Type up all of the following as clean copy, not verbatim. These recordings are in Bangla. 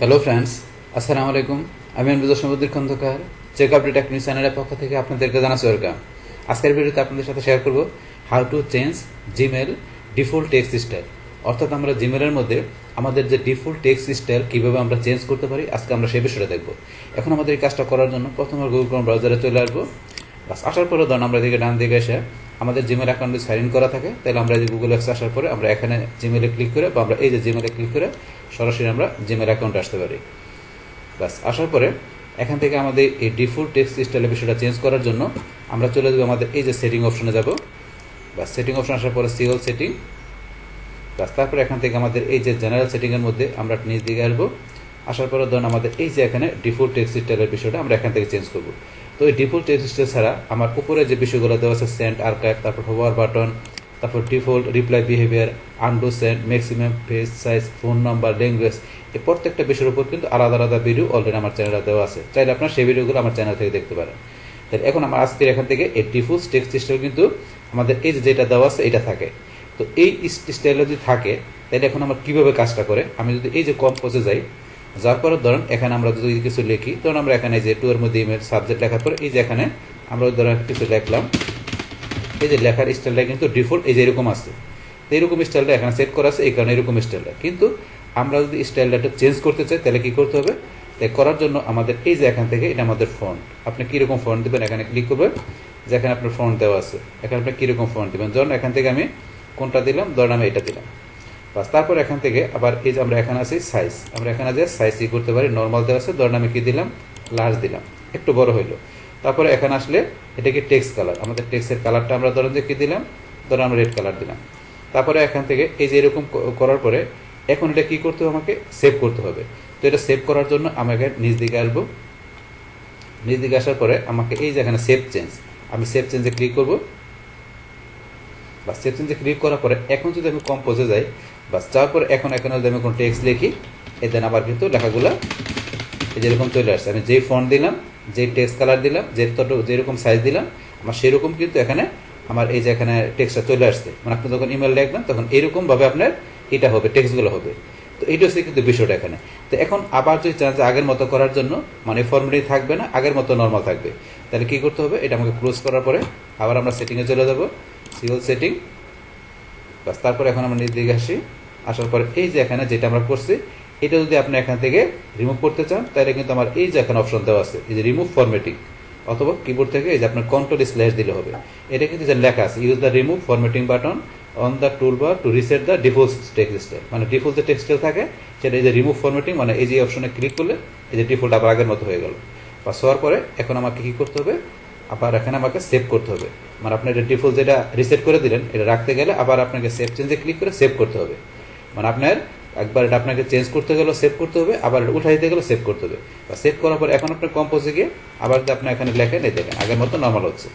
হ্যালো ফ্রেন্ডস, আসসালামু আলাইকুম। আমি Samudra Khandakar check update tech news চ্যানেলের পক্ষ থেকে আপনাদেরকে জানাচ্ছি ওয়েলকাম। আজকের ভিডিওতে আপনাদের সাথে শেয়ার করব how to change Gmail default text style. অর্থাৎ আমরা জিমেলের মধ্যে আমাদের যে ডিফল্ট টেক্সট স্টাইল কীভাবে আমরা চেঞ্জ করতে পারি, আজকে আমরা সেই বিষয়টা দেখব। এখন আমাদের এই কাজটা করার জন্য প্রথমে গুগল ক্রোম ব্রাউজারে চলে আসবো। বাস আসার পরে ধরুন আমরা এদিকে ডান দিকে এসে আমাদের জিমেল অ্যাকাউন্টে সাইন ইন করা থাকে, তাহলে আমরা এই যে গুগল অ্যাপস আসার পরে আমরা এখানে জিমেলে ক্লিক করে বা আমরা এই যে জিমেলে ক্লিক করে সরাসরি আমরা জিমেল অ্যাকাউন্টে আসতে পারি। বাস আসার পরে এখান থেকে আমাদের এই ডিফল্ট টেক্সট স্টাইলের বিষয়টা চেঞ্জ করার জন্য আমরা চলে যাবো আমাদের এই যে সেটিং অপশনে যাব। বাস সেটিং অপশন আসার পরে সিওল সেটিং। বাস তারপরে এখান থেকে আমাদের এই যে জেনারেল সেটিংয়ের মধ্যে আমরা নিচ দিকে আসবো। আসার পরে ধরুন আমাদের এই যে এখানে ডিফল্ট টেক্সট স্টাইলের বিষয়টা আমরা এখান থেকে চেঞ্জ করবো। তো এই ডিফল্ট টেক্সট স্টাইল ছাড়া আমার উপরে যে বিষয়গুলো দেওয়া আছে সেন্ড আর্কাইভ, তারপর হোভার বাটন, তারপর default reply behaviour, undo send, maximum page size, phone number, language, এই প্রত্যেকটা বিষয়ের উপর কিন্তু আলাদা আলাদা ভিডিও অলরেডি আমার চ্যানেলে দেওয়া আছে। চাইলে আপনার সেই ভিডিওগুলো আমার চ্যানেল থেকে দেখতে পারেন। তাহলে এখন আমার আজকের এখান থেকে এই ডিফল্ট টেক্সট স্টাইল কিন্তু আমাদের এই যেটা দেওয়া আছে এটা থাকে। তো এই স্টাইলে যদি থাকে তাহলে এখন আমার কীভাবে কাজটা করে, আমি যদি এই যে কম্পোজে যাই, যার পরে ধরেন এখানে আমরা যদি কিছু লিখি, ধরুন আমরা এখানে যে টু এর মধ্যে ইমেল সাবজেক্ট লেখার পরে এই যে এখানে আমরা ধরেন কিছু লিখলাম, এই যে লেখার স্টাইলটা কিন্তু ডিফল্ট এই যে এরকম আছে। তো এরকম স্টাইলটা এখানে সেট করা আছে, এই কারণে এরকম স্টাইলটা। কিন্তু আমরা যদি স্টাইলটা চেঞ্জ করতে চাই তাহলে কী করতে হবে? তাই করার জন্য আমাদের এই যে এখান থেকে এটা আমাদের ফন্ট, আপনি কীরকম ফন্ট দেবেন এখানে ক্লিক করবেন, যে এখানে আপনার ফন্ট দেওয়া আছে, এখানে আপনি কীরকম ফন্ট দেবেন। ধরুন এখান থেকে আমি কোনটা দিলাম, ধরুন আমি এটা দিলাম। বাস তারপর এখান থেকে আবার এই যে আমরা এখানে আছি সাইজ, আমরা এখানে যে সাইজ ই করতে পারি, নর্মাল দেওয়া আছে, ধরুন আমি কী দিলাম, লার্জ দিলাম, একটু বড় হইলো। তারপরে এখানে আসলে এটাকে টেক্সট কালার, আমাদের টেক্সটের কালারটা আমরা ধরেন যে কী দিলাম, ধরুন আমরা রেড কালার দিলাম। তারপরে এখান থেকে এই যে এরকম করার পরে এখন এটা কী করতে হবে, আমাকে সেভ করতে হবে। তো এটা সেভ করার জন্য আমাকে নিচ দিকে আসবো। নিচ দিকে আসার পরে আমাকে এই যে এখানে সেভ চেঞ্জ, আমি সেভ চেঞ্জে ক্লিক করবো। বা সেভ চেঞ্জে ক্লিক করার পরে এখন যদি আমি কম্পোজে যাই, বাস যাওয়ার পরে এখন এখানে যদি আমি কোনো টেক্সট লিখি, এই দেন আবার কিন্তু লেখাগুলো এই যেরকম চলে আসছে। আমি যেই ফন্ট দিলাম, যেই টেক্সট কালার দিলাম, যেরকম সাইজ দিলাম, আমার সেরকম কিন্তু এখানে আমার এই যে এখানে টেক্সটটা চলে আসছে। মানে আপনি যখন ইমেল লিখবেন তখন এরকমভাবে আপনার এটা হবে, টেক্সটগুলো হবে। তো এইটা হচ্ছে কিন্তু বিষয়টা এখানে। তো এখন আবার যদি চান যে আগের মতো করার জন্য, মানে ফর্মেটই থাকবে না, আগের মতো নর্মাল থাকবে, তাহলে কী করতে হবে? এটা আমাকে ক্লোজ করার পরে আবার আমরা সেটিংয়ে চলে যাব, সিওল সেটিং। বাস তারপরে এখন আমরা নিচ দিকে আসি। আসার পরে এই যে এখানে যেটা আমরা করছি, এটা যদি আপনি এখান থেকে রিমুভ করতে চান তাহলে কিন্তু আমার এই যে এখানে অপশন দেওয়া আছে, এই যে রিমুভ ফরম্যাটিং, অথবা কিবোর্ড থেকে এই যে আপনার কন্ট্রোল স্ল্যাশ দিলে হবে। এটা কিন্তু যে লেখা আছে, use the remove formatting button on the toolbar two reset the default text style. মানে ডিফল্ট যে টেক্সট স্টাইল থাকে সেটা এই যে রিমুভ ফরম্যাটিং, মানে এই যে অপশনে ক্লিক করলে এই যে ডিফল্ট আবার আগের মতো হয়ে গেল। বা হওয়ার পরে এখন আমাকে কী করতে হবে? আবার এখানে আমাকে সেভ করতে হবে। মানে আপনি এটা ডিফল্ট যেটা রিসেট করে দিলেন, এটা রাখতে গেলে আবার আপনাকে সেভ চেঞ্জে ক্লিক করে সেভ করতে হবে। মানে আপনার একবার এটা আপনাকে চেঞ্জ করতে গেলেও সেভ করতে হবে, আবার এটা উঠাই দিতে গেলেও সেভ করতে হবে। বা সেভ করার পর এখন আপনার কম্পোজে গিয়ে আবার যদি আপনি এখানে লেখেন, এই দেখেন আগের মতো নর্মাল হচ্ছে।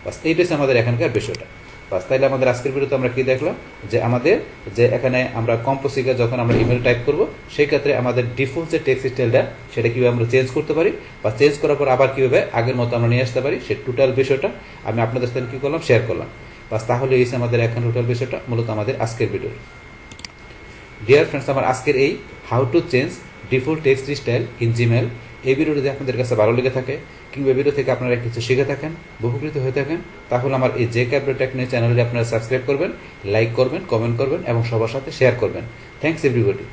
বাস এইটা হচ্ছে আমাদের এখানকার বিষয়টা। বাস তাইলে আমাদের আজকের ভিডিওতে আমরা কি দেখলাম, যে আমাদের যে এখানে আমরা কম্পোজে যখন আমরা ইমেল টাইপ করব, সেই ক্ষেত্রে আমাদের ডিফল্ট যে টেক্সট স্টাইলটা সেটা কীভাবে আমরা চেঞ্জ করতে পারি, বা চেঞ্জ করার পর আবার কীভাবে আগের মতো আমরা নিয়ে আসতে পারি, সেই টোটাল বিষয়টা আমি আপনাদের সাথে কী করলাম, শেয়ার করলাম। বাস তাহলে এই আমাদের এখন টোটাল বিষয়টা মূলত আমাদের আজকের ভিডিও। ডিয়ার ফ্রেন্ডস, আমার আজকের এই how to change default text style in Gmail এই ভিডিওটি যদি আপনাদের কাছে ভালো লেগে থাকে, কিংবা ভিডিও থেকে আপনারা কিছু শিখে থাকেন, উপকৃত হয়ে থাকেন, তাহলে আমার এই যে আপডেট টেক নিউজ চ্যানেলটি আপনারা সাবস্ক্রাইব করবেন, লাইক করবেন, কমেন্ট করবেন এবং সবার সাথে শেয়ার করবেন। Thanks everybody.